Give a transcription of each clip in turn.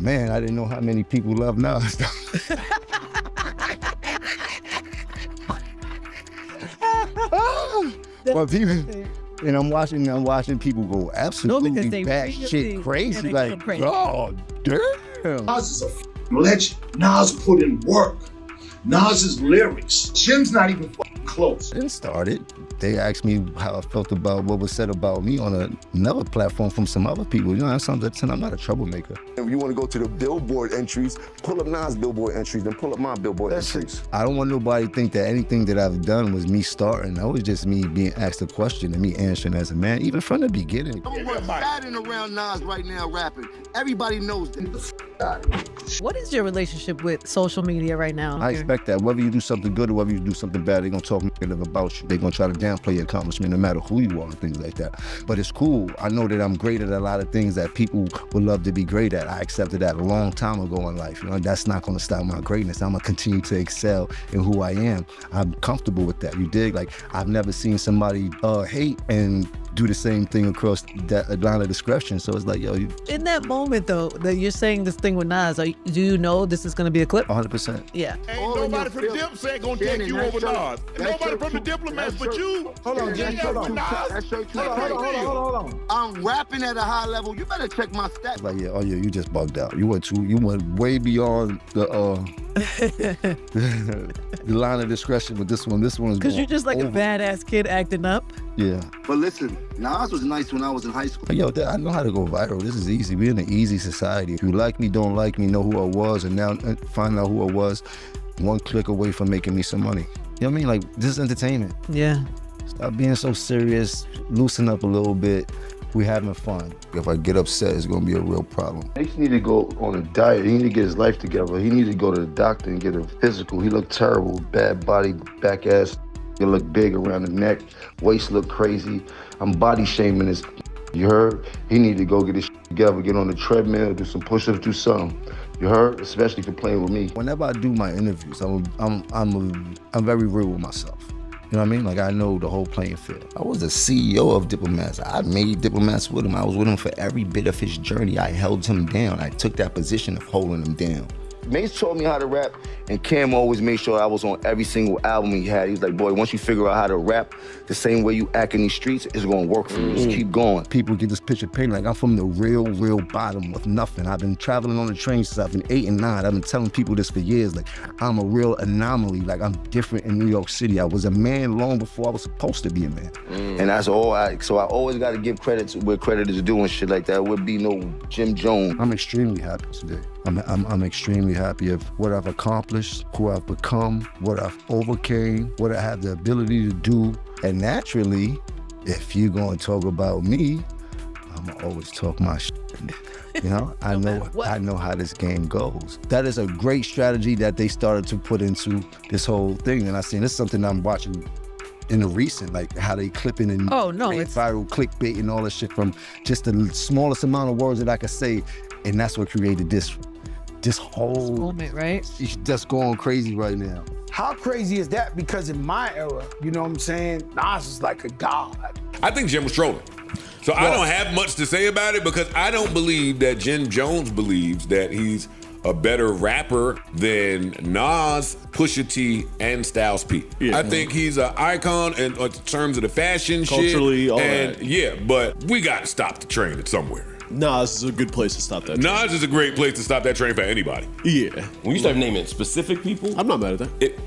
Man, I didn't know how many people love Nas. Well, people, and I'm watching people go absolutely batshit crazy. Like, oh, damn. Nas is a legend. Nas put in work. Nas's lyrics. Jim's not even close. It started. They asked me how I felt about what was said about me on another platform from some other people. You know, that's something. I'm not a troublemaker. If you want to go to the Billboard entries, pull up Nas' Billboard entries, then pull up my Billboard entries. I don't want nobody to think that anything that I've done was me starting. That was just me being asked a question and me answering as a man, even from the beginning. Everyone's batting around Nas right now rapping. Everybody knows that. What is your relationship with social media right now? I expect that whether you do something good or whether you do something bad, they're gonna talk negative about you. They're gonna try to downplay your accomplishment no matter who you are and things like that. But it's cool. I know that I'm great at a lot of things that people would love to be great at. I accepted that a long time ago in life. You know, that's not gonna stop my greatness. I'm gonna continue to excel in who I am. I'm comfortable with that. You dig? Like, I've never seen somebody hate and do the same thing across that line of discretion. So it's like, yo, in that moment though, that you're saying this thing with Nas, do you know this is gonna be a clip? 100%. Yeah. Ain't nobody from Dipset gonna take you over Nas. And nobody from the Diplomats but you. Hold on, Jim, hold on. I'm rapping at a high level. You better check my stats. Like, yeah, oh yeah, you just bugged out. You went way beyond the the line of discretion with this one. This one is because you're just like a badass kid acting up. Yeah. But listen, Nas was nice when I was in high school. Yo, I know how to go viral. This is easy. We're in an easy society. If you like me, don't like me, know who I was, and now find out who I was, one click away from making me some money. You know what I mean? Like, this is entertainment. Yeah. Stop being so serious. Loosen up a little bit. We having fun. If I get upset, it's gonna be a real problem. He need to go on a diet. He need to get his life together. He need to go to the doctor and get a physical. He looked terrible, bad body, back ass. He look big around the neck, waist look crazy. I'm body shaming this. You heard? He need to go get his together, get on the treadmill, do some push-ups, do something. You heard? Especially for playing with me. Whenever I do my interviews, I'm very real with myself. You know what I mean? Like, I know the whole playing field. I was the CEO of Diplomats. I made Diplomats with him. I was with him for every bit of his journey. I held him down. I took that position of holding him down. Mace taught me how to rap, and Cam always made sure I was on every single album he had. He was like, boy, once you figure out how to rap the same way you act in these streets, it's gonna work for you. Just keep going. People get this picture painted like I'm from the real bottom with nothing. I've been traveling on the train since I've been 8 and 9. I've been telling people this for years. Like, I'm a real anomaly. Like, I'm different in New York City. I was a man long before I was supposed to be a man. And that's all so I always gotta give credit where credit is due and shit like that. It would be no Jim Jones. I'm extremely happy today. I'm extremely happy of what I've accomplished, who I've become, what I've overcame, what I have the ability to do. And naturally, if you're gonna talk about me, I'm gonna always talk my shit. You know, I know how this game goes. That is a great strategy that they started to put into this whole thing. And I seen this is something I'm watching in the recent, like how they clipping and it's viral clickbait and all this shit from just the smallest amount of words that I could say. And that's what created this whole moment, right? She's just going crazy right now. How crazy is that? Because in my era, you know what I'm saying, Nas is like a god. I think Jim was trolling. So I don't have much to say about it because I don't believe that Jim Jones believes that he's a better rapper than Nas, Pusha T, and Styles P. Yeah. I think he's an icon in terms of the fashion culturally, shit. All and that. Yeah, but we got to stop the train at somewhere. Nas is a good place to stop that train. Nas is a great place to stop that train for anybody. Yeah. When you start naming specific people, I'm not mad at that.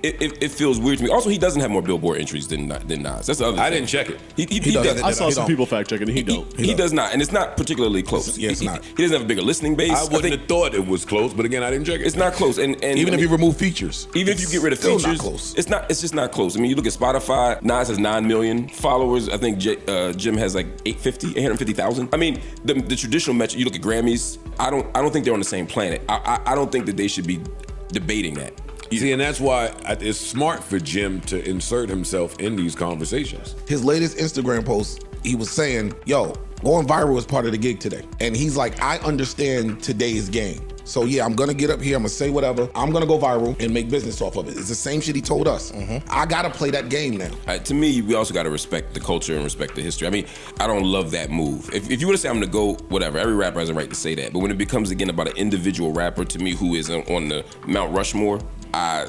It feels weird to me. Also, he doesn't have more Billboard entries than Nas. That's the other thing. I didn't check it. He does. I saw some people fact checking, and he don't. He does not, and it's not particularly close. It's not. He doesn't have a bigger listening base. I wouldn't have thought it was close, but again, I didn't check it. It's not close, and even if you remove features, even if you get rid of still features, not close. It's just not close. I mean, you look at Spotify. Nas has 9 million followers. I think Jim has like 850,000. I mean, the traditional metric. You look at Grammys. I don't think they're on the same planet. I don't think that they should be debating that. See, and that's why it's smart for Jim to insert himself in these conversations. His latest Instagram post, he was saying, yo, going viral was part of the gig today. And he's like, I understand today's game. So yeah, I'm gonna get up here, I'm gonna say whatever, I'm gonna go viral and make business off of it. It's the same shit he told us. I gotta play that game now. To me, we also gotta respect the culture and respect the history. I mean, I don't love that move. If you were to say I'm gonna go, whatever, every rapper has a right to say that. But when it becomes again about an individual rapper, to me, who is on the Mount Rushmore, I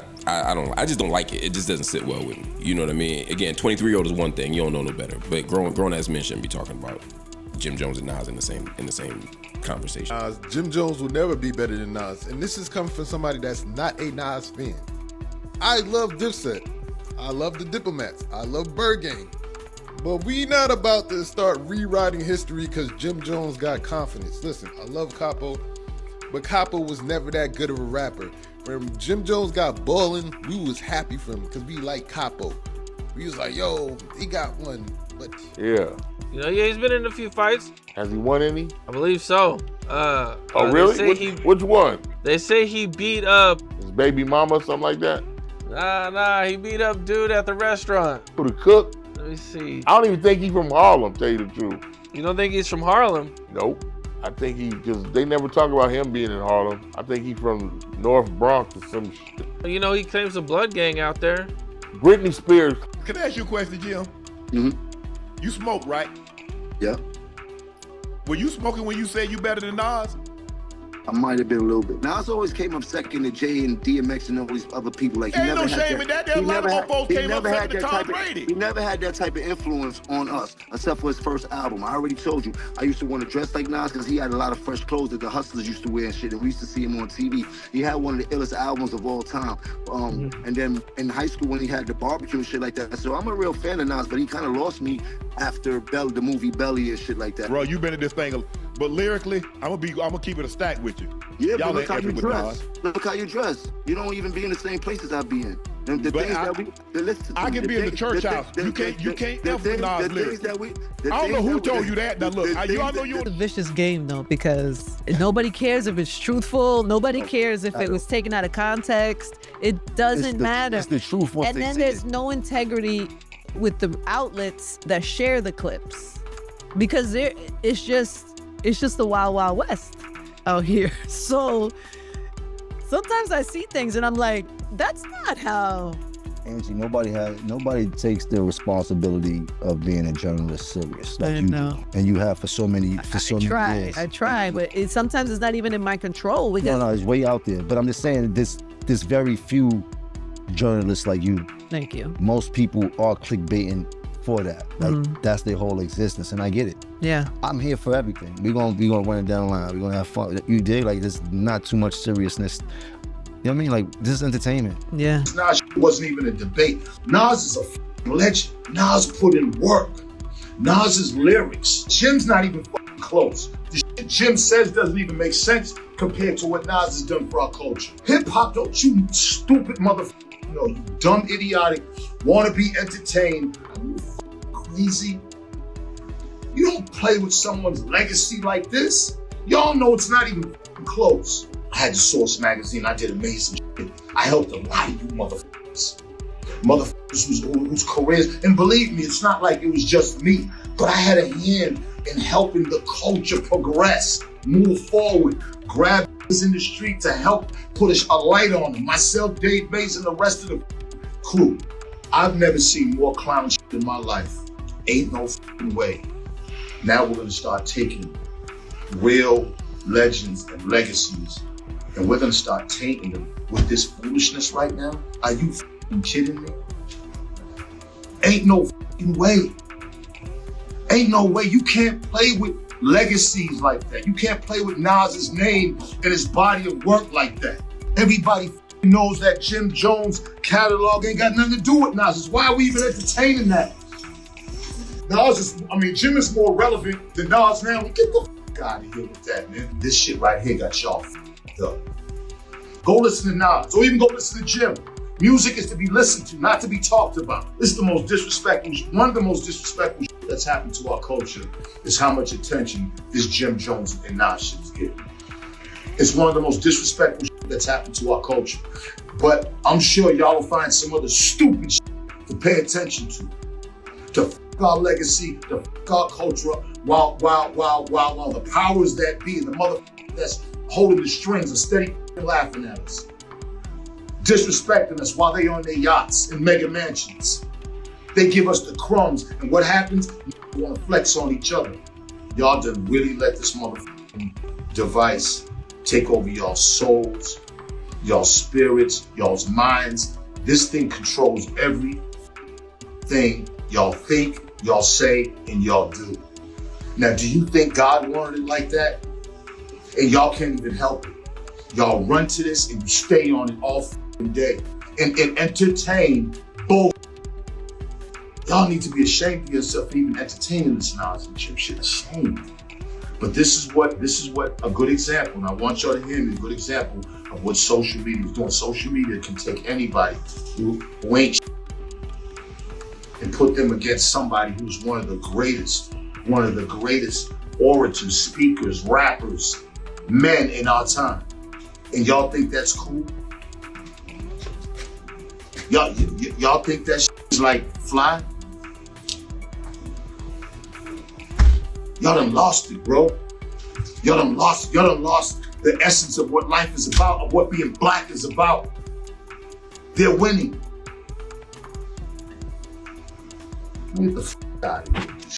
just don't like it. It just doesn't sit well with me. You know what I mean? Again, 23-year-old is one thing, you don't know no better. But grown ass men shouldn't be talking about Jim Jones and Nas in the same conversation. Jim Jones will never be better than Nas, and this is coming from somebody that's not a Nas fan. I love Dipset, I love the Diplomats, I love Bird Gang, but we not about to start rewriting history because Jim Jones got confidence. Listen, I love Capo, but Capo was never that good of a rapper. When Jim Jones got ballin', we was happy for him because we like Capo. We was like, yo, he got one, but yeah. You know, yeah, he's been in a few fights. Has he won any? I believe so. Oh, really? Which one? They say he beat up his baby mama or something like that? Nah, he beat up dude at the restaurant. Who, the cook? Let me see. I don't even think he's from Harlem, tell you the truth. You don't think he's from Harlem? Nope. I think they never talk about him being in Harlem. I think he's from North Bronx or some shit. You know, he claims a blood gang out there. Britney Spears. Can I ask you a question, Jim? Mm-hmm. You smoke, right? Yeah. Were you smoking when you said you better than Nas? I might have been a little bit. Nas always came up second to Jay and DMX and all these other people. Like, ain't no shame in that. There a lot of folks came up second to Tom Brady. He never had that type of influence on us, except for his first album. I already told you, I used to want to dress like Nas because he had a lot of fresh clothes that the hustlers used to wear and shit, and we used to see him on TV. He had one of the illest albums of all time. And then in high school when he had the barbecue and shit like that. So I'm a real fan of Nas, but he kind of lost me after the movie Belly and shit like that. Bro, you been in this thing, but lyrically, I'm gonna keep it a stack with you. Yeah, y'all but look how you dress. Nas. Look how you dress. You don't even be in the same places I be in. And the things that we listen to, I can be in the church house. You can't F with Nas lyrics. I don't know who told you that. Now look, I know you. It's a vicious game though, because nobody cares if it's truthful. Nobody cares if it was taken out of context. It doesn't matter. It's the truth. And then there's no integrity with the outlets that share the clips, because it's just the wild, wild west out here. So sometimes I see things and I'm like, that's not how. Angie, nobody takes the responsibility of being a journalist serious. Like I know. And you have for so many years. I try, but sometimes it's not even in my control. No, it's way out there. But I'm just saying, there's very few journalists like you. Thank you. Most people are clickbaiting for that. Like that's their whole existence, and I get it. Yeah. I'm here for everything. We're gonna run it down the line. We're gonna have fun. You dig? Like, there's not too much seriousness. You know what I mean? Like, this is entertainment. Yeah. Nas wasn't even a debate. Nas is a legend. Nas put in work. Nas's lyrics. Jim's not even close. The shit Jim says doesn't even make sense compared to what Nas has done for our culture. Hip hop, don't you stupid motherfucker. You dumb, idiotic, want to be entertained. Are you crazy? You don't play with someone's legacy like this. Y'all know it's not even close. I had the Source magazine. I did amazing shit. I helped a lot of you motherfuckers. Motherfuckers whose careers, and believe me, it's not like it was just me, but I had a hand in helping the culture progress, move forward, grab in the street to help put a light on them. Myself, Dave Mays, and the rest of the crew. I've never seen more clown shit in my life. Ain't no fucking way. Now we're gonna start taking real legends and legacies, and we're gonna start tainting them with this foolishness right now. Are you fucking kidding me? Ain't no fucking way. Ain't no way. You can't play with legacies like that. You can't play with Nas's name and his body of work like that. Everybody knows that Jim Jones catalog ain't got nothing to do with Nas. Why are we even entertaining that? Jim is more relevant than Nas now. Get the fuck out of here with that, man. This shit right here got y'all fucked up. Go listen to Nas, or even go listen to Jim. Music is to be listened to, not to be talked about. This is the most disrespectful, one of the most disrespectful shit that's happened to our culture is how much attention this Jim Jones and Nas shit is getting. It's one of the most disrespectful shit that's happened to our culture. But I'm sure y'all will find some other stupid shit to pay attention to fuck our legacy, to fuck our culture, while the powers that be, and the motherfuckers that's holding the strings and steady laughing at us. Disrespecting us while they on their yachts and mega mansions. They give us the crumbs, and what happens? We want to flex on each other. Y'all done really let this motherfucking device take over y'all's souls, y'all's spirits, y'all's minds. This thing controls everything y'all think, y'all say, and y'all do. Now, do you think God wanted it like that? And y'all can't even help it. Y'all run to this and you stay on it all day and entertain bull. Y'all need to be ashamed of yourself for even entertaining this Nas and Jim shit. Ashamed. But this is what a good example, and I want y'all to hear me, a good example of what social media is doing. Social media can take anybody who ain't shit and put them against somebody who's one of the greatest orators, speakers, rappers, men in our time. And y'all think that's cool? Y'all think that shit is like fly? Y'all done lost it, bro. Y'all done lost the essence of what life is about, of what being black is about. They're winning. Get the f out of here.